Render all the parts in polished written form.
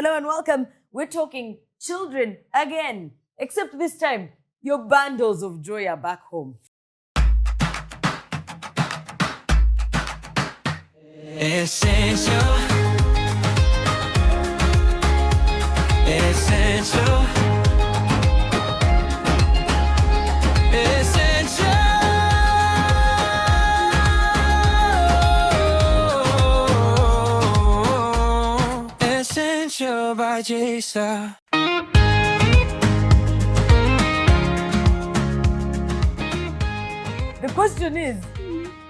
Hello and welcome. We're talking children again, except this time, your bundles of joy are back home. Essential. Essential. Essential by JESA. The question is,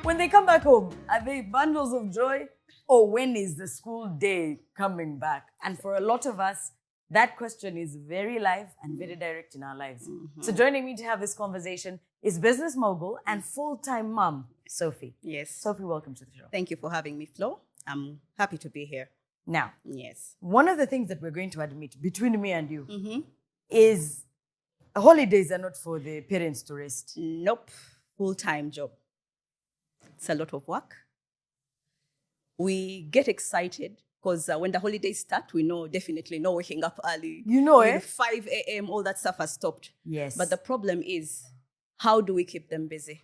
when they come back home, are they bundles of joy or when is the school day coming back? And for a lot of us, that question is very live and very direct in our lives. So joining me to have this conversation is business mogul and full-time mom, Sophie. Yes. Sophie, welcome to the show. Thank you for having me, Flo. I'm happy to be here. Now, Yes. one of the things that we're going to admit between me and you is holidays are not for the parents to rest. Nope. Full-time job. It's a lot of work. We get excited because when the holidays start, we know definitely no waking up early. You know, 5 a.m., all that stuff has stopped. Yes. But the problem is, how do we keep them busy?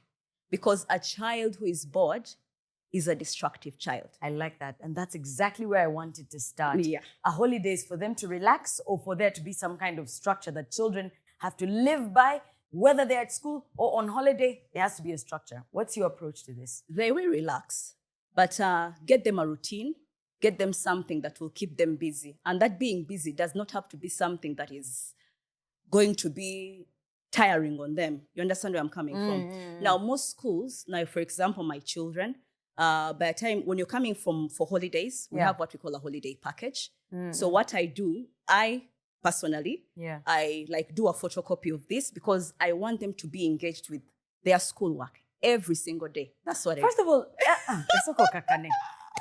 Because a child who is bored is a destructive child. I like that. And that's exactly where I wanted to start. Yeah. A holiday is for them to relax or for there to be some kind of structure that children have to live by, whether they're at school or on holiday, there has to be a structure. What's your approach to this? They will relax, but get them a routine, get them something that will keep them busy. And that being busy does not have to be something that is going to be tiring on them. You understand where I'm coming from? Now, most schools, now, for example, my children, by the time when you're coming for holidays, we have what we call a holiday package. So what I do, I personally, I do a photocopy of this because I want them to be engaged with their schoolwork every single day. That's what First of all,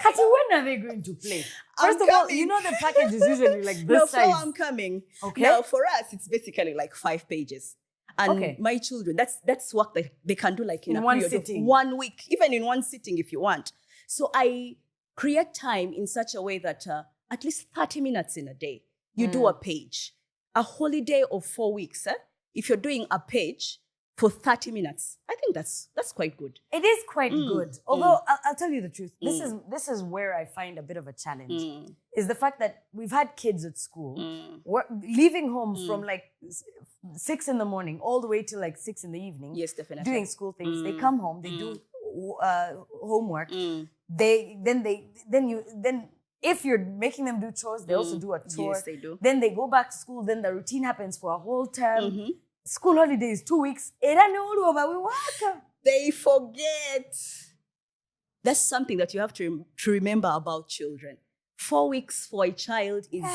Kati, when are they going to play? First of all, you know the package is usually like this size. No, I'm coming. Okay. Now, for us, it's basically like 5 pages. And my children, that's work that they can do like in a one period sitting. of 1 week, even in one sitting if you want. So I create time in such a way that at least 30 minutes in a day, you do a page. A holiday of 4 weeks, if you're doing a page for 30 minutes, I think that's quite good. It is quite good. Although, I'll tell you the truth. This is where I find a bit of a challenge. Is the fact that we've had kids at school, leaving home from like 6 in the morning all the way till like 6 in the evening. Yes, definitely. Doing school things. They come home, they do homework. Then if you're making them do chores, they also do a chore. Yes, they do. Then they go back to school. Then the routine happens for a whole term. School holidays, 2 weeks. They forget. That's something that you have to remember about children. 4 weeks for a child is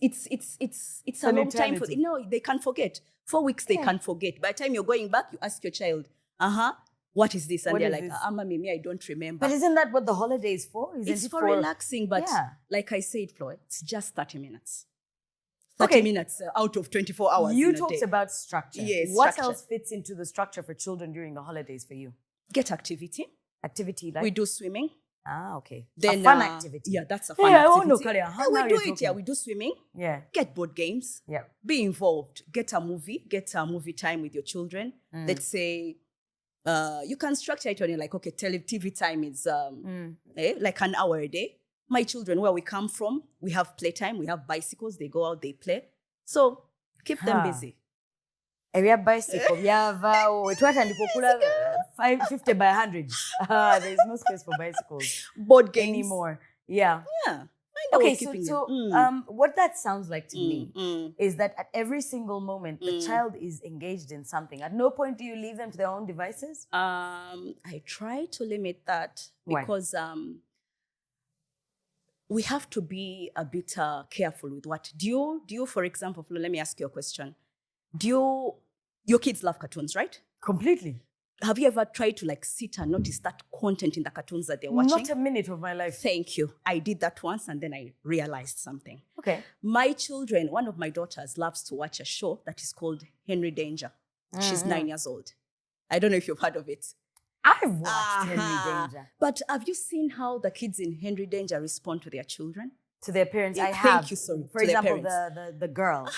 it's a long time for them. No, they can forget. 4 weeks they can forget. By the time you're going back, you ask your child, what is this? And they're like, Mami, I don't remember. But isn't that what the holiday is for? It's for relaxing, but like I said, Flo, it's just 30 minutes. 30 minutes out of 24 hours. You talked about structure. Yes. What else fits into the structure for children during the holidays for you? Get activity. Activity like? We do swimming. Okay. Then, a fun activity. Yeah, that's a fun activity. We do it. Yeah, we do swimming. Yeah. Get board games. Yeah. Be involved. Get a movie time with your children. Let's say, you can structure it on like, okay, TV time is like an hour a day. My children, where we come from, we have playtime, we have bicycles, they go out, they play. So keep them busy. We have bicycle, we have 50 by 100. There's no space for bicycles. Board games. Anymore. Yeah. Yeah. Okay, so what that sounds like to me is that at every single moment, the child is engaged in something. At no point do you leave them to their own devices? I try to limit that because we have to be a bit careful with what. Do you, for example, Flo, let me ask you a question. Your kids love cartoons, right? Completely. Have you ever tried to like sit and notice that content in the cartoons that they're watching? Not a minute of my life. Thank you. I did that once and then I realized something. Okay. My children, one of my daughters loves to watch a show that is called Henry Danger. She's 9 years old. I don't know if you've heard of it. I've watched Henry Danger. But have you seen how the kids in Henry Danger respond to their children? To their parents, I Thank have. you, sorry, For to their example, parents. the girl.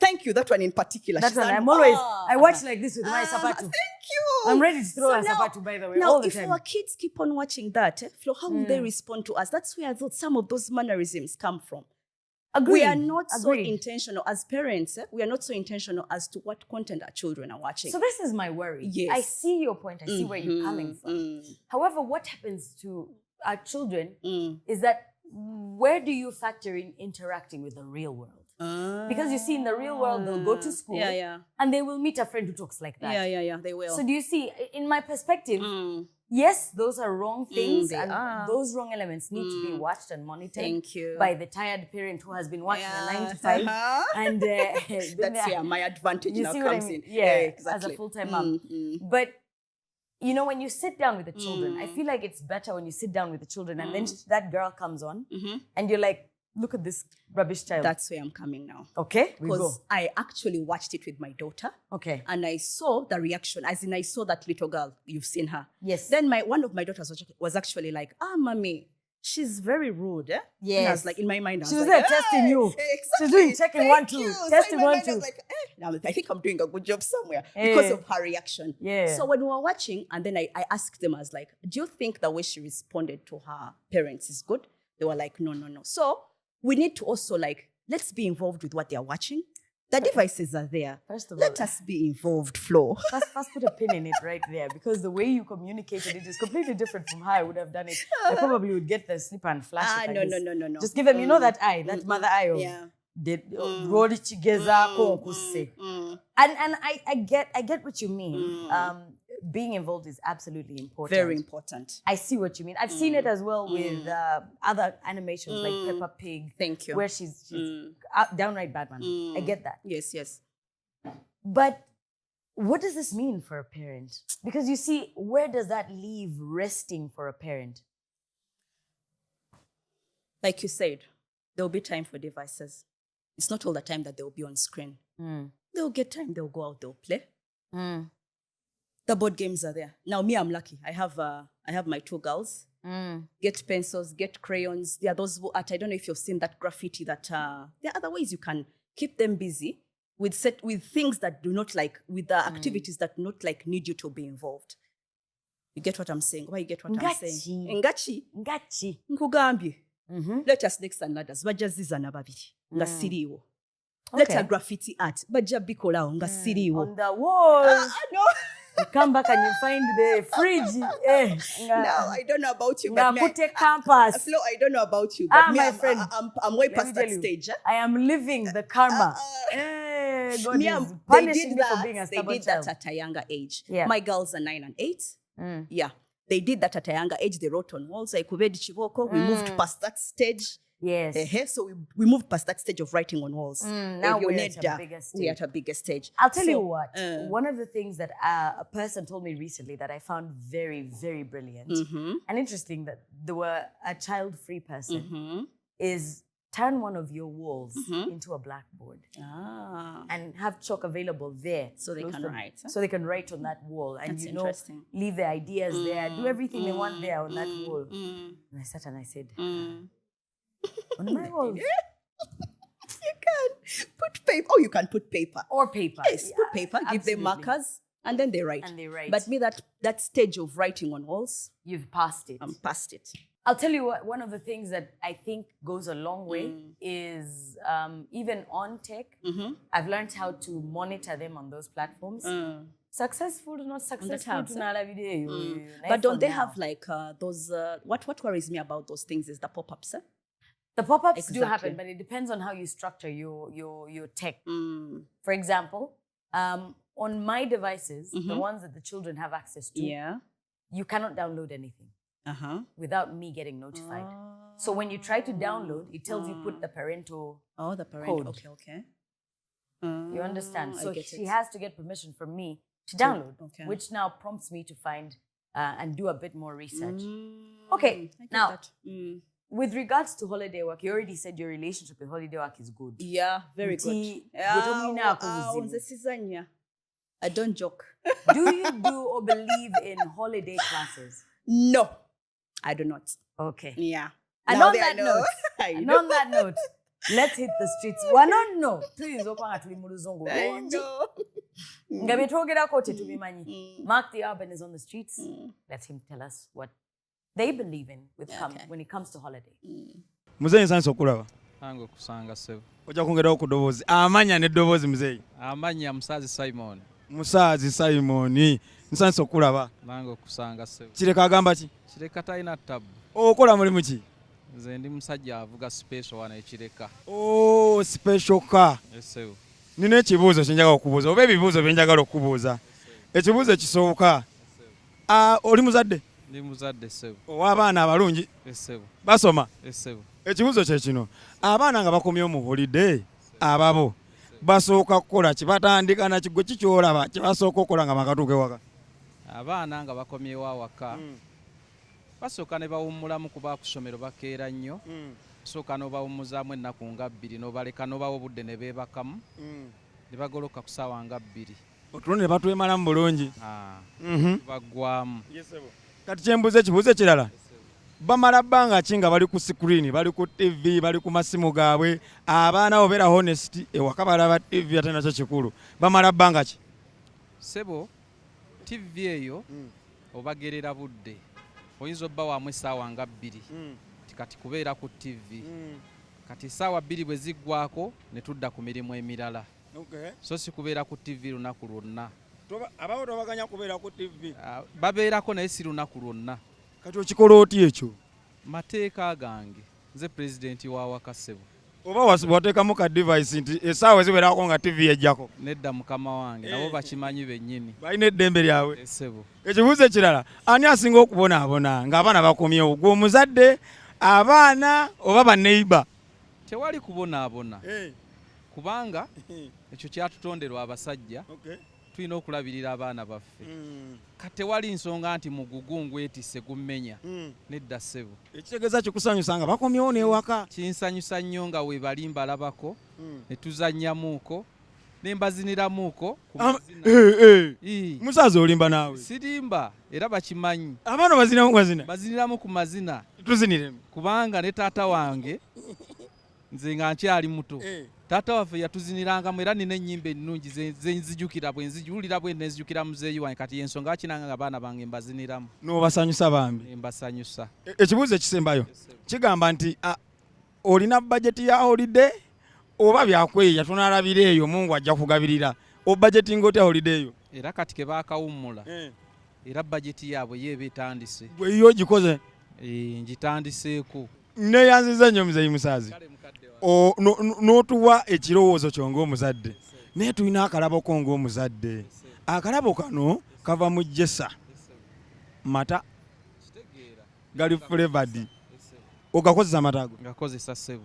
Thank you. That one in particular. That's She's one. an- I'm always. Ah, I watch like this with my sapatu. Thank you. I'm ready to throw So a now- sapatu, by the way, Now, all the if time. our kids keep on watching that, Flo, how will they respond to us? That's where I thought some of those mannerisms come from. Agreed. We are not so Agreed. intentional as parents. We are not so intentional as to what content our children are watching. So this is my worry. Yes. I see your point. I see where you're coming from. However, what happens to our children is that where do you factor in interacting with the real world? Because you see, in the real world, they'll go to school and they will meet a friend who talks like that. Yeah, they will. So do you see, in my perspective, yes, those are wrong things, and those wrong elements need to be watched and monitored. Thank you. By the tired parent who has been working a 9 to 5. And that's where my advantage you now see what comes I mean? in. Yeah, exactly. as a full-time mom. But you know, when you sit down with the children, I feel like it's better when you sit down with the children and then that girl comes on and you're like, look at this rubbish child. That's where I'm coming now. Okay, we go. Because I actually watched it with my daughter. Okay. And I saw the reaction, as in I saw that little girl. You've seen her. Yes. Then one of my daughters was actually like, mommy, she's very rude. Yes. And I was like, in my mind, I was She was like, there testing you. Exactly. She's doing checking Thank 1, 2, you. So testing in my 1, mind, 2. I was like, now I think I'm doing a good job somewhere because of her reaction. Yeah. So when we were watching, and then I asked them, I was like, do you think the way she responded to her parents is good? They were like, no. So we need to also let's be involved with what they are watching. The devices are there. First of all, let us be involved, Flo. First put a pin in it right there, because the way you communicated it is completely different from how I would have done it. I probably would get the slipper and flash it. No. Just give them, you know, that eye, that mother eye of Rodi Chigeza Kokuse. And I get what you mean. Being involved is absolutely important. Very important. I see what you mean. I've seen it as well with other animations like Peppa Pig. Thank you. Where she's downright Batman. I get that. Yes. But what does this mean for a parent? Because you see, where does that leave resting for a parent? Like you said, there will be time for devices. It's not all the time that they'll be on screen. They'll get time, they'll go out, they'll play. The board games are there. Now, me, I'm lucky. I have my 2 girls. Get pencils, get crayons. There are those who art. I don't know if you've seen that graffiti that there are other ways you can keep them busy with things that do not with the activities that not need you to be involved. You get what I'm saying? Why you get what I'm saying? Ngachi. Nkugambye. Let us next and ladders. Bajja zizana babiri. Nga siriwo. Let a graffiti art. Bajja bikolawo nga siriwo. On the wall. No. You come back and you find the fridge. No, I don't know about you, but campus. Flo, I don't know about you, but me, my friend, I'm way past that stage. I am living the karma. God is punishing me for being a stubborn They did that at a younger age. Yeah. My girls are 9 and 8. Yeah. They did that at a younger age. They wrote on walls. We moved past that stage. Yes. So we moved past that stage of writing on walls. Now we're at a bigger stage. I'll tell you what. One of the things that a person told me recently that I found very, very brilliant and interesting, that they were a child-free person, is turn one of your walls into a blackboard and have chalk available there. So they can write. So they can write on that wall. And That's interesting. Leave their ideas there, do everything they want there on that wall. And I sat and I said, on my walls. You can put paper. Oh, you can put paper. Or paper. Yes, put paper. Give them markers. And then they write. But me, that stage of writing on walls, you've passed it. I'm past it. I'll tell you what, one of the things that I think goes a long way is even on tech, I've learned how to monitor them on those platforms. Successful, not successful. But don't they have those, what worries me about those things is the pop-ups, The pop-ups do happen, but it depends on how you structure your tech. For example, on my devices, the ones that the children have access to, you cannot download anything without me getting notified. So when you try to download, it tells you put the parental code. Okay. You understand? So she has to get permission from me to download, which now prompts me to find and do a bit more research. Okay, now, with regards to holiday work, you already said your relationship with holiday work is good. Yeah, very good. I don't joke. Do you do or believe in holiday classes? No, I do not. Okay. Yeah. And on that note, And on that note, let's hit the streets. No. Tuyinza okwanga tuli mu luzungu lungi. Nga byetwogerako tetubimanyi. Mark the Urban is on the streets. Let him tell us what they believe in when it comes to holiday. Muzeyi nsanyusa okulaba. Nange kusanga sebo. Ojja kwongerawo ku ddoboozi. Amanya n'eddoboozi muzeyi. Amanya Musazi Simon. Musazi Simon. Nsanyusa okulaba. Nange kusanga sebo. Kireka agamba ki? Kireka talina ttabu. Okola mulimu ki? Nze ndi musajja avuga special wano ekireka. Special car. Sebo. Nina ekibuuzo kye njagala okubuuza oba ebibuuzo bye njagala okubuuza. Ekibuuzo ekisooka. Oli muzadde? Ndi muzadde sebo. Ow'abaana abalungi? Sebo. Basoma? Sebo. Ekibuuzo kye kino. Abaana nga bakomyewo mu holiday ababo basooka kukola ki batandika na kigo kikyolaba kye basooka okukola nga bakatuuke waka? Abaana nga bakomyewo awaka. Basooka ne bawummulamu kuba ku ssomero bakeera nnyo. Sooka n'obawummuzaamu ennaku nga 2 n'obaleka n'obawa obudde ne beebakamu. Ne bagoloka ku ssaawa nga 2. Otulo ne batwemalamu bulungi. Baggwamu. Kati kyembuuza ekibuuzo ekirala. Bamala bbanga ki nga bali ku screen, bali ku TV, bali ku masimu gaabwe, abaana obeera honest ewaka balaba TV ate nakyo kikulu. Bamala bbanga ki? Sebo, TV eyo obagerera budde. Oyinza obba wamu essaawa nga 2. Kati kubeera ku TV. Kati essaawa 2 bwe ziggwako ne tudda ku mirimu emirala. So si kubeera ku TV lunaku lwonna. Abawo tobaganya kubeera ku TV? Babeerako naye si lunaku lwonna. Kati okikola oti ekyo? Mateeka gange. Nze pulezidenti wa waka Sebo. Oba wateekamu ka device nti essaawa ziwerako nga TV ejjako? Nedda mukama wange nabo bakimanyi bennyini. Balina eddembe lyabwe. Sebo. Ekibuuzo ekirala, ani asinga okubonaabona ng'abaana bakomyewo? Gwe omuzadde, abaana oba banneiba? Tewali kubonaabona. Kubanga ekyo kyatutonderwa abasajja. Tulina okulabirira abaana baffe. Kati tewali nsonga nti mugugu ngwetisse gummenya. Nedda Sebo. Ekitegeeza kikusanyusa nga bakomyewo n'ewaka? Kinsanyusa nnyo nga we bali mbalabako ne tuzannyamuuko ne mbaziniramuuko ku mazina. Musaza olimba naawe? Sirimba era bakimanyi. Abaana bazinamu mazina? Baziniramu ku mazina. Tuziniremu. Kubanga ne taata wange nze nga nkyali muto. Taata waffe yatuzinirangamu era nina ennyimba ennungi ze nzijukira bwe nzijuwulira bwe nenzijukira muzeeyi wange kati y'ensonga kinanga nga abaana bange mbaziniramu. N'obasanyusa bambi? Mbasanyusa. Ekibuuzo ekisembayo kigamba nti olina bajeti ya holiday oba byakweya tunaalabira eyo Mungu ajja kugabirira. Obajeti ng'otya holiday eyo? Era kati ke baakawummula. Era bajeti yaabwe yeeba etandise. Gwe yo gikoze? Ngitandiseeko. Neeyanziza nnyo muzeeyi Musazi. N'otuwa ekirowoozo kyo ng'omuzadde. Naye tulina akalaboko ng'omuzadde. Akalabo kano kava mu JESA. Mata gali flavored. Ogakozesa mata ago? Ngakozesa Sebo.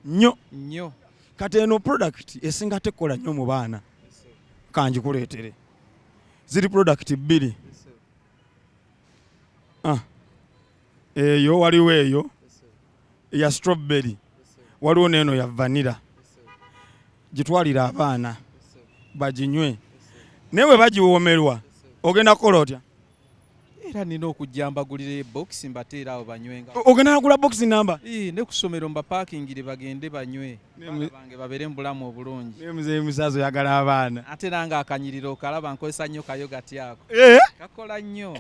Nnyo. Kati eno product esinga tekola nnyo mu baana. Kanjikuleetere. Ziri product 2. Eyo waliwo eyo ya strawberry. Waliwo n'eno ya vanilla. Gitwalira abaana baginywe. Naye bwe bagiwoomerwa ogenda kukola otya? Era nina okujja mbagulira box mbateera awo banywenga. Ogenda kugula box namba? Ne ku ssomero mbapaakingire bagende banywe. Abaana bange babeere mu bulamu obulungi. Naye muzeeyi Musazi oyagala abaana. Ate nange akanyiriro okalaba nkozesa nnyo kayogati ako. Kakola nnyo.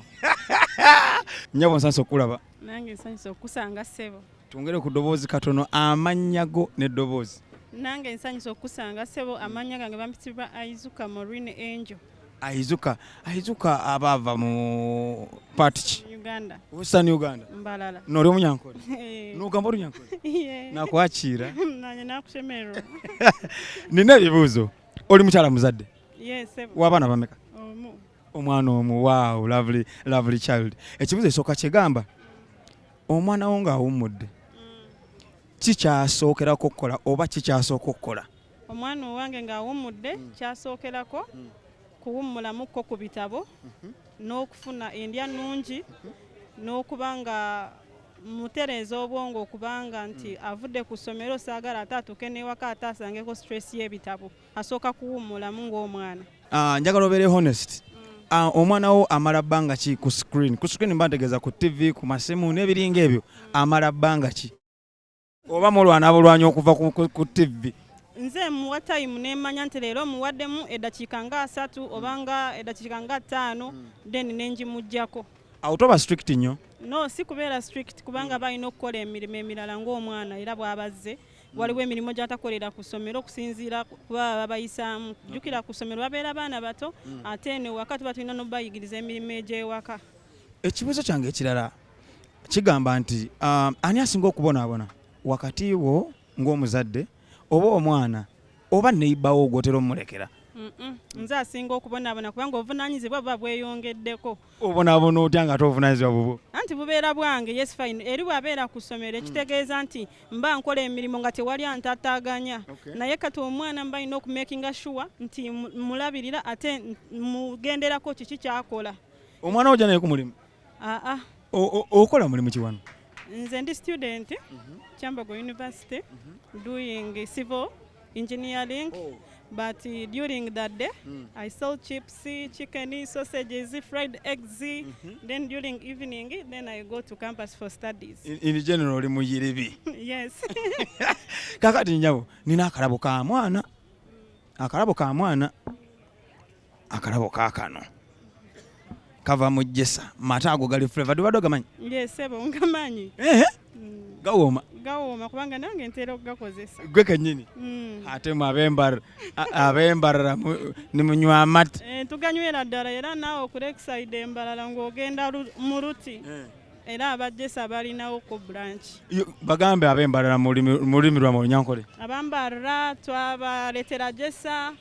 Nnyabo nsanyusa okulaba. Nange nsanyusa okusanga Sebo. Twongere ku ddoboozi katono amannya go n'eddoboozi. Nange nsanyusa okusanga Sebo, amannya gange bampitibwa Aizuka Marine Angel. Aizuka abaava mu party ki? Uganda. Western Uganda? Mbalala. N'oli Omunyankole? N'ogamba Olunyankole? Nakwakira. Nange nakushemererwa. Nina ebibuuzo. Oli mukyala muzadde? Yes, Sebo. W'abaana bameka? Omu. Omwana omu. Wow, lovely child. Ekibuuzo ekisooka kyegamba omwana wo ng'awummudde. Kikyasookerako okukola oba kikyasooka okukola? Omwana owange ng'awummudde kyasookerako kuwummulamuko ku bitabo n'okufuna endya nnungi n'okuba nga mutereeza obwongo okubanga nti avudde ku ssomero saagala ate atuuke n'ewaka ate asangeko stress y'ebitabo. Asooka kuwummulamu ng'omwana. Njagala obeere honest. Omwana wo amala bbanga ki ku screen? Ku screen mba ntegeeza ku TV, ku masimu n'ebiringa ebyo. Amala bbanga ki? oba mulwana bulwanyi okuva ku TV? Nze muwa time nemanya nti leero muwaddemu eddakiika nga 3 oba nga eddakiika nga 5 then nenjimujjako. Awo toba strict nnyo? No, si kubeera strict kubanga balina okukola emirimu emirala ng'omwana era bw'abazze waliwo emirimu gy'atakolera ku ssomero okusinziira kuba babayisaamu. Jjukira ku ssomero babeera baana bato ate eno waka tuba tulina n'obayigiriza emirimu egy'ewaka. Ekibuuzo kyange ekirala kigamba nti ani asinga okubonaabona wakati wo ng'omuzadde oba omwana oba neibawo ogwotera omulekera? Nze asinga okubonaabona kubanga obuvunaanyizibwa buba bweyongeddeko. Obonaabona otya nga tobuvunaanyizibwa bubwo? Anti bubeera bwange, yes fine. Eri bw'abeera ku ssomero ekitegeeza nti mba nkola emirimu nga tewali antaataaganya. Naye kati omwana mba alina okumakinga sure nti mulabirira ate mugenderako kiki kyakola. Omwana ojja naye ku mulimu? Okola mulimu ki wano? Nze ndi student Kyambogo University doing civil engineering. But during that day, I sell chips, chicken, sausages, fried eggs. Then during evening, then I go to campus for studies. In general, oli muyiribi. Yes. Kakati nyabo, nina akalabo ka mwana. Akalabo ka mwana. Akalabo kakano. Kava mu JESA. Mata ago gali flavor. Dubado gamanyi? Yes, sebo ngamanyi. Gawoma. Gawoma kubanga nange ntera okugakozesa. Gwe kenyini. Ate mu abembarara ni munywa amata. Tuganywera ddala era naawe okulekiside embalala ng'ogenda mu ruti. Era aba JESA balinawo ku branch. Bagambe abembarara mu lulimi lwa Olunyankole. Abambarara twabaleetera JESA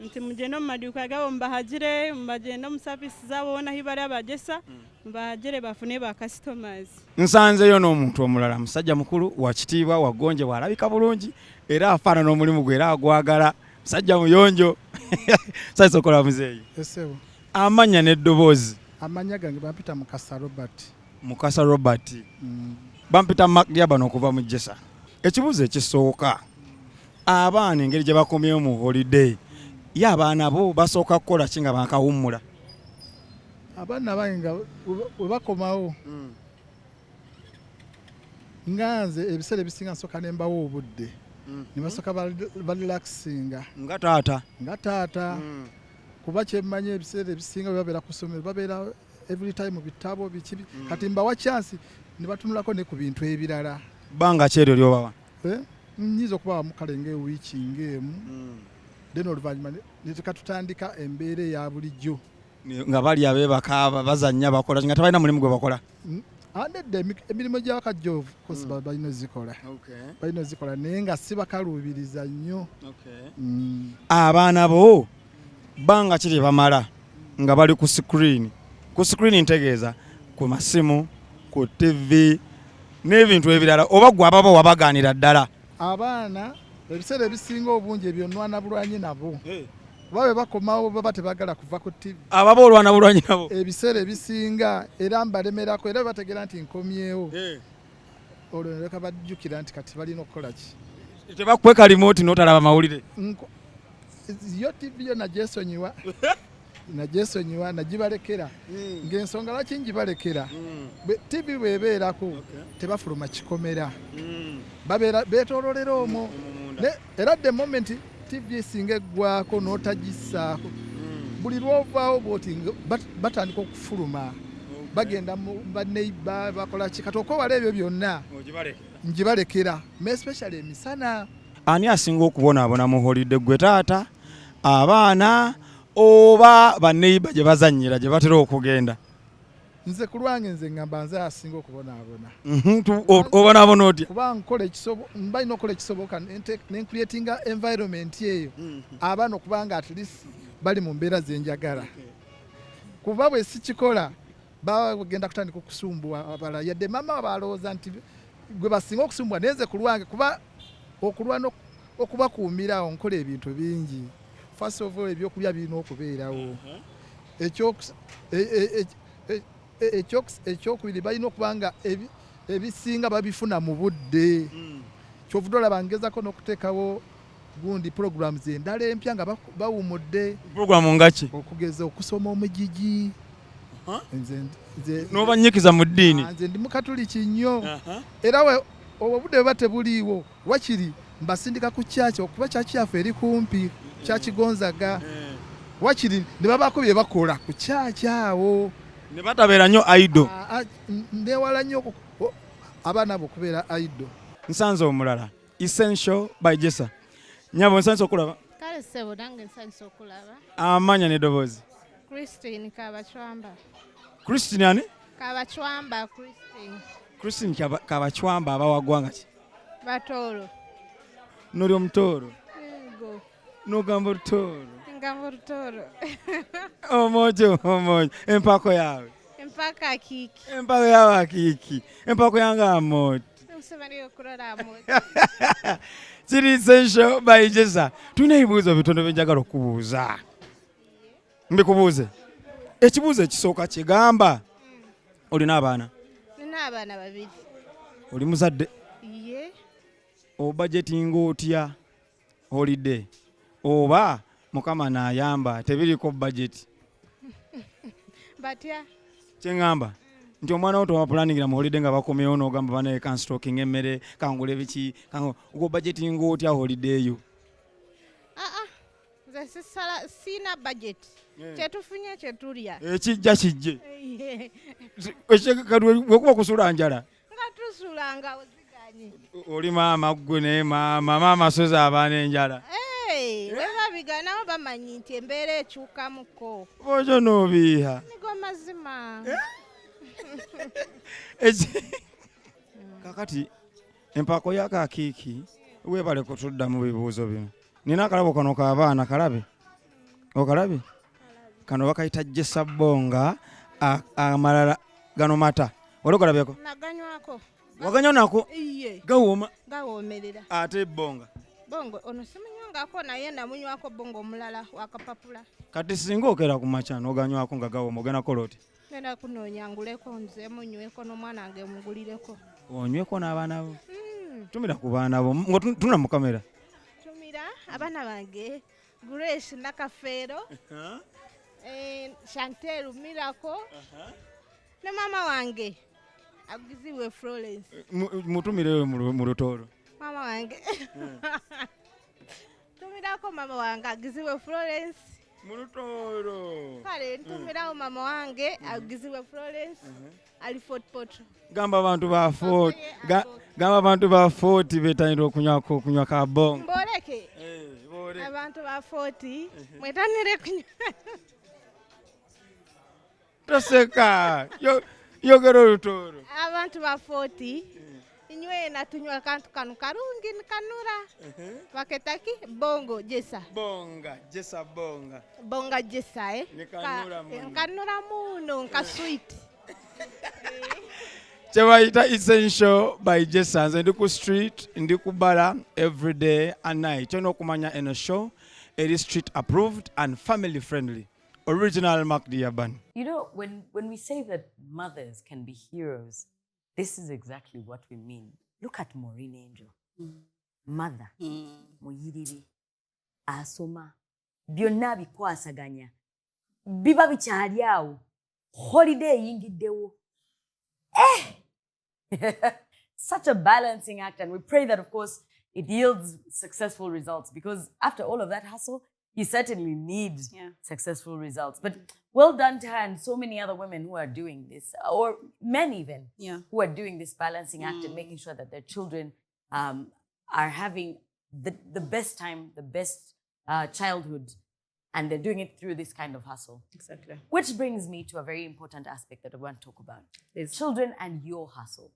nti mugenda mu maduuka gaabo mbahagire, mbagenda mu services zaabo bona hibali aba JESA. Mbagere bafune ba customers. Nsanzeyo n'omuntu omulala musajja mukulu wa kitiibwa wagonje walabika bulungi era afaana n'omulimu gwe era agwagala musajja muyonjo. Sasa okola muzeeyi. Esebo. Amanya n'eddoboozi. Amanya gange bampita Mukasa Robert. Mukasa Robert. Bampita Magyabano okuva mu JESA. Ekibuuzo ekisooka abaana engeri gye bakomyeyo mu holiday ye abaana bo basooka kukola ki nga bakawummula? Abaana bange we bakomawo nganze ebiseera ebisinga nsooka ne mbawo obudde ne basooka barelaxinga nga taata kuba kyemmanyi ebiseera ebisinga babeera ku ssomero babeera every time mu bitabo biki kati mbawa chance ne batunulako ne ku bintu ebirala. Banga kyeryo lyobawa? Nyiza okubawa mu kale ng'ewiiki ng'emu then oluvannyuma ne tukatutandika embeera eya bulijjo nga bali abebaka bazannya bakola nga tebalina mulimu gwe bakola. Andedde emirimu gy'abakajja kosi balina ozikola naye nga si bakaluubiriza nnyo. Abaana bo banga kiri bamala nga bali ku screen ntegeeza ku masimu ku TV n'ebintu ebirala oba gwe ababa wabaganira ddala? Abaana ebiseera ebisinga obungi ebyonnwana bulwanyi nabo babe bakomawo baba tebagala kuva ku TV. Ababa olwana bulwanyi nabo ebiseera ebisinga era mbalemerako era bategeera nti nkomyewo olwo ne bajjukira nti kati balina okukola ki. Tebakweka remote n'otalaba mawulire? Yo TV yo nagyesonyiwa nagibalekera ng'ensonga lwaki ngibalekera TV bwebeerako tebafuluma kikomera babeera beetoololera omwo era the moment TV esinga eggwako n'otagisaako buli lwovaawo bwoti batandika okufuluma bagenda mu baneiba bakola ki kati okwewala ebyo byonna ngibalekera especially emisana. Ani asinga okubonaabona mu holiday gwe taata abaana oba baneiba gye bazannyira gye batera okugenda? Nze ku lwange nze ngamba nze asinga okubonaabona. Obonaabona otya? Kuba mbalina okukola ekisoboka ne creatinga environment eyo abaana okubanga at least bali mu mbeera zenjagala. Kuba bwe sikikola bagenda kutandika okusumbuwa abalala yadde mama balowooza nti gwe basinga okusumbwa naye nze ku lwange kuba okulwana okubakuumirawo nkola ebintu bingi. First of all ebyokubya birina okubeerawo. Ekyokubiri balina okubanga ebisinga babifuna mu budde. Kyovudde olaba ngezako n'okuteekawo gundi programs endala empya nga bawumudde. Programu ngaki? Okugeza okusoma omugigi. N'obanyikiza mu ddiini? Nze ndi mukatuliki nnyo. Era obudde bwe tebuliiwo wakiri mbasindika ku kyaki okuba kyaki yaffe eri kumpi kyakigonzaga wakiri ne babaako bye bakola ku kyaki awo ne batabeera nnyo aido. newala nnyo abaana abo okubeera aido. Nsanze omulala Essenshow by JESA. Nyabo nsanze okulaba. Kale ssebo nange nsanyusa okulaba. Amanya n'eddoboozi. Christine Kabachwamba. Christine ani? Kabachwamba Christine. Christine Kabachwamba abawa ggwanga ki? Batoolo. Noli omutoolo. Go. N'ogamba olutoolo. Ngamba Lutoolo. Omojo. Empako yawe. Empaka kiki. Empako yawe akiki. Empako yange amoti. Nsomanire okulora amoti. Kiri Essenshow by JESA. Tulina ebibuuzo bitono bye njagala okubuuza. Mbikubuuze. Ekibuuzo ekisooka kigamba. Olina abaana? Nina abaana babiri. Oli muzadde? Ye. Obudgetinga otya holiday? Oba Mukama n'ayamba tebiriko budget? Batya. Kyengamba nti omwana wo towapulanningira mu holiday nga bakomyewo n'ogamba banaye kanstocking emmere kangule biki gwo budgetinga otya holiday yo? Nze siina budget. Kyetufunye kyetulya. Ekijja kijje. Wekuba kusula njala. Nga tusulanga oziganye. Oli maama ggwe naye maama asoza abaana enjala. We babiganawo bamanyi nti embeera ekyukamuko. Bw'otyo n'obiiha. Nigo mazima. Kakati empako y'akakiiki weebale kutudda mu bibuuzo bino. Nina akalabo kano k'abaana kalabe. Okalabe? Kano bakayita JESA bonga amalala gano mata. Oli okalabyeko? Naganywako. Waganywa nako? Iye. Gawooma? Gawoomerera. Ate bonga? Bongo ono simunywangako naye namunywako bongo omulala wakapapula. Kati singa okera ku makya n'oganywako nga gawooma ogenda kola oti? Ngenda kunoonya nguleko nze munyweko n'omwana wange mugulireko. Onyweko n'abaana bo? Tumira ku baana bo nga tuna mu kamera. Tumira abaana bange Grace Nakafeero, Chantel Miracle, ne mama wange agiziwe Florence. Mutumire mu lutoolo. Mama wange. Tumirako mama wange agiziwe Florence. Mu lutoolo. Kale ntumirawo mama wange agiziwe Florence. Ali Fort Potro. Gamba abantu ba 40. Gamba abantu ba 40 betandira okunywa ka bongo. Mboleke. Abantu ba 40 mwetanire kunywa. Toseka. Yogero lutoolo. Abantu ba 40 inywe na tunywa kantu kanu karungi nkanura. Baketaki bongo JESA. Bonga JESA bonga. Bonga JESA nkanura muno nka sweet. Chewaita Essenshow by JESA. Nze ndi ku street ndi kubala every day and night. Chono kumanya eno show it is street approved and family friendly. Original Mark Diaban. You know, when we say that mothers can be heroes, this is exactly what we mean. Look at Maureen Angel. Mother. Muyiriri. Asoma. Byonna bikwasaganya. Biba bikyali awo. Holiday yingiddewo. Such a balancing act, and we pray that, of course, it yields successful results, because after all of that hustle, you certainly need successful results. But well done to her and so many other women who are doing this, or men even, who are doing this balancing act and making sure that their children are having the best time, the best childhood, and they're doing it through this kind of hustle. Exactly. Which brings me to a very important aspect that I want to talk about. Is children and your hustle.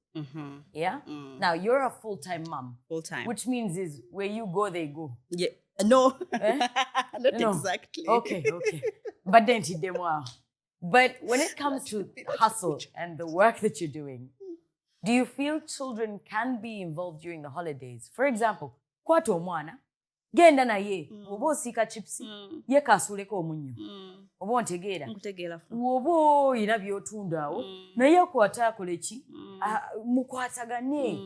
Yeah? Now, you're a full-time mom. Full-time. Which means is where you go, they go. Yeah. No. Not No. exactly. Okay. But then But when it comes to hustle and the work that you're doing, do you feel children can be involved during the holidays? For example, kwato omwana genda naye oba osiika chipsi ye kasuleko omunyo oba ontegeera Nkutegeera. oba oyina by'otundaawo naye kwata akole ki mukwatagane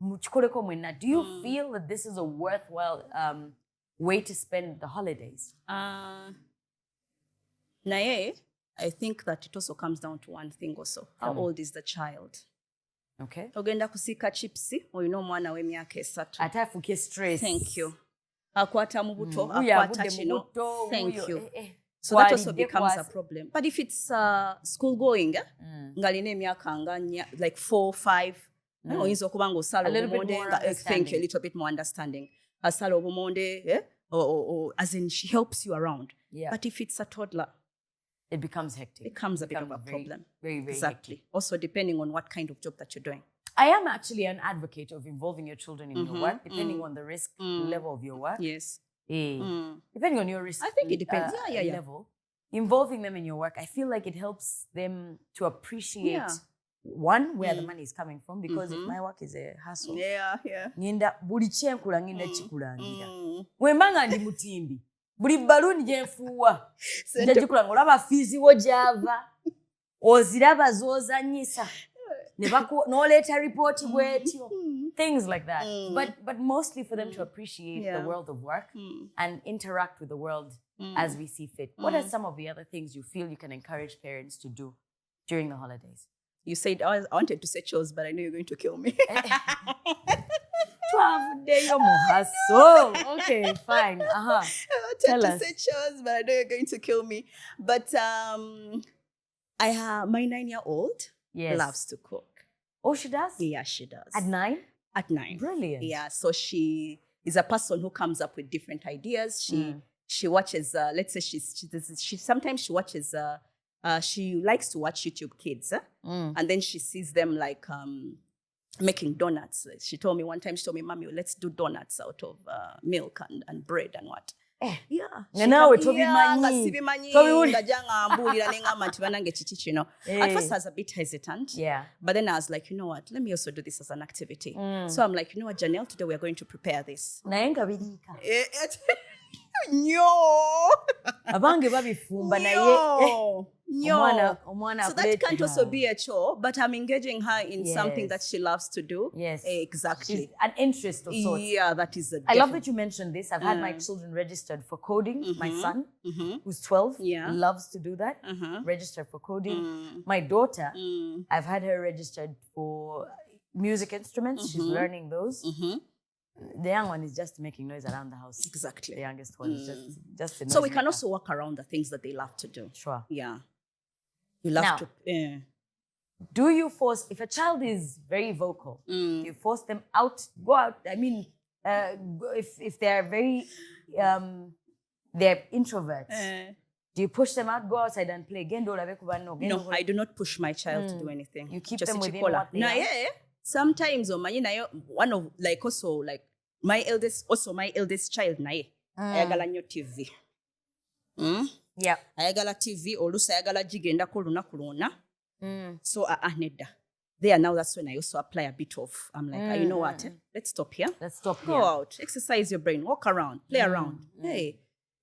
mukikoleko mwenna. Do you feel that this is a worthwhile way to spend the holidays? Naye, I think that it also comes down to one thing also. How old is the child? Okay. ogenda kusiika chipsi olina omwana w'emyaka 3. Ate afuuke stress. Thank you. Akwata mu buto, Wuyo akwata agudde mu kino. buto, Thank wuyo, you. eh. So that also Twalidde becomes a kwasa. problem. But if it's school going, ng'alina emyaka nga like 4, 5, oyinza okuba ng'osala A little bit obumonde more nga thank you, a understanding. little bit more understanding. Asala obumonde, or as in she helps you around. Yeah. But if it's a toddler, It becomes hectic. it becomes a bit of a very, problem. Very, very Exactly. hectic. Also depending on what kind of job that you're doing. I am actually an advocate of involving your children in your work, depending on the risk level of your work. Yes. Depending on your risk I think it depends. Yeah. level, involving them in your work, I feel like it helps them to appreciate one, where the money is coming from, because if my work is a hassle, Yeah. ngenda buli kyenkula ngenda kikulangira. Bwe mba nga ndi mutimbi, buli baluni gye nfuuwa nja gikulanga, olaba fiizi wo gy'ava, oziraba z'ozannyisa, n'oleeta ripooti bw'etyo. Things like that. But mostly for them to appreciate the world of work and interact with the world as we see fit. What are some of the other things you feel you can encourage parents to do during the holidays? You said I wanted to say chores, but I know you're going to kill me. 12 day hustle. Okay, fine. I wanted Tell to us. say chores, but I know you're going to kill me. But I have my 9-year-old Yes. loves to cook. Oh, she does? Yeah, she does. At 9? At 9. Brilliant. Yeah, so she is a person who comes up with different ideas. She watches. Let's say she sometimes she watches. She likes to watch YouTube Kids, and then she sees them like making donuts. She told me one time. She told me, "Mommy, let's do donuts out of milk and bread and what." Yeah. Nawe tobimanyi. At first I was a bit hesitant. Yeah. But then I was like, you know what? Let me also do this as an activity. So I'm like, you know what, Janelle, today we are going to prepare this. Naye nga biriika. No. Abange babifumba naye. Omwana So that can't also be a chore, but I'm engaging her in something that she loves to do. Yes. Exactly. She's an interest of sorts. Yeah, that is a I love that you mentioned this. I've had my children registered for coding. My son, who's 12, loves to do that, registered for coding. My daughter, I've had her registered for music instruments. She's learning those. The young one is just making noise around the house. Exactly. The youngest one is just a noise So we can maker. also work around the things that they love to do. Sure. Yeah. You love Now, to... Do you force, if a child is very vocal, do you force them out, go out? I mean, if they're very, they're introverts, do you push them out, go outside and play? No, I do not push my child to do anything. You keep Just them within chikola. what they Na, are? yeah. Sometimes, one of, like, also, like, my eldest child, ayagala nnyo TV. Yeah. Ayagala TV, oluusi ayagala gigendako lunaku lwonna. So, nedda. There now, that's when I also apply a bit of, I'm like, you know what? Let's stop here. Let's stop Go here. out, exercise your brain, walk around, play around. Hey.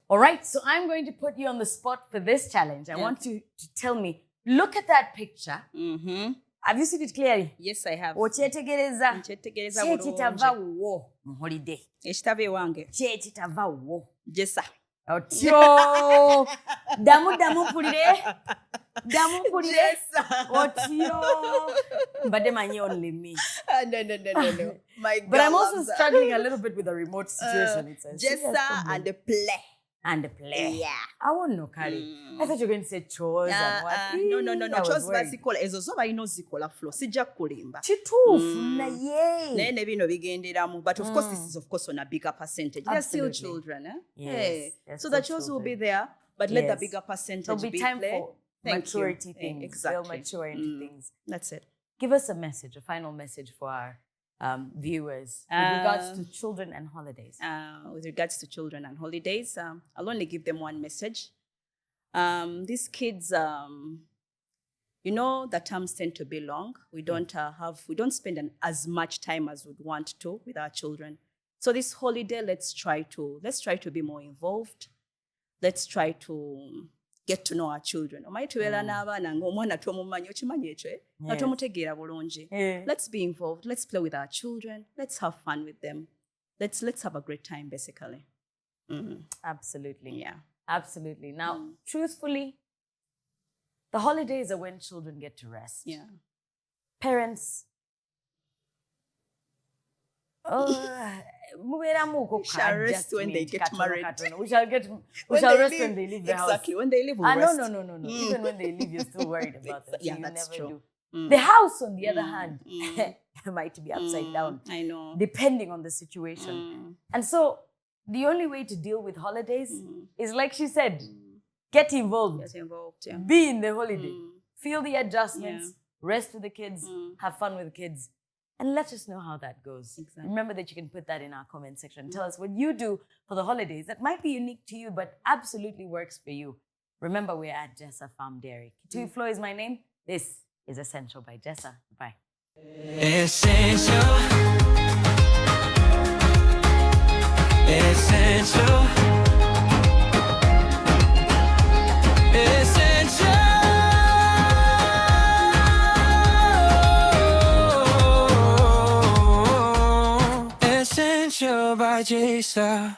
All right, so I'm going to put you on the spot for this challenge. I want you to tell me, look at that picture. Have you seen it clearly? Yes, I have. Okyetegereza. Nkyetegereza Ki bulungi. ekitava wo mu holiday? Ekitava ewange. Ki ekitava wo? Jesa. Otyo. Damu mpulire. Damu mpulire. Otyo. Mbadde manyi only me. No. My But I'm girl also loves that. struggling a little bit with the remote situation. It's a serious Jesa problem. and the play. And play. Yeah. I won't know, Kari. I thought you were going to say chores and what. No. I was Chores worried. bazikola. Ezo zo balina ozikola flo. Sijja kulimba. Kituufu naye. Naye ne bino bigenderamu. But of course, this is of course on a bigger percentage. They're still Absolutely. children. Yes, Hey. they're So still the chores will be children. there, but let Yes. the bigger percentage There'll be time play. for Thank maturity you. things. Exactly. They'll mature into things. That's it. Give us a message, a final message for our viewers with regards to children and holidays. With regards to children and holidays, I'll only give them one message. These kids, you know, the terms tend to be long. We don't spend as much time as we'd want to with our children. So this holiday, let's try to be more involved. Let's try to get to know our children. Omanyi tubeera n'abaana ng'omwana tomumanyi okimanyi ekyo nga tomutegeera bulungi. Let's be involved. Let's play with our children. Let's have fun with them. Let's have a great time, basically. Absolutely. Yeah. Absolutely. Now, truthfully, the holidays are when children get to rest. Yeah. Parents, mubeeramu shall rest when they get married. We shall rest when they leave the house. Exactly, when they leave, we'll rest. No. Even when they leave, you're still worried about them. Yeah, so you that's never true. do. The house, on the other hand, might be upside down, I know. depending on the situation. And so the only way to deal with holidays is, like she said, get involved. Get involved, yeah. Be in the holiday. Feel the adjustments. Yeah. Rest with the kids. Have fun with the kids. And let us know how that goes. Exactly. Remember that you can put that in our comment section. Tell us what you do for the holidays that might be unique to you, but absolutely works for you. Remember, we're at JESA Farm Dairy. Kitui Flo is my name. This is Essential by JESA. Bye. Essential. Essential. Essential by JESA.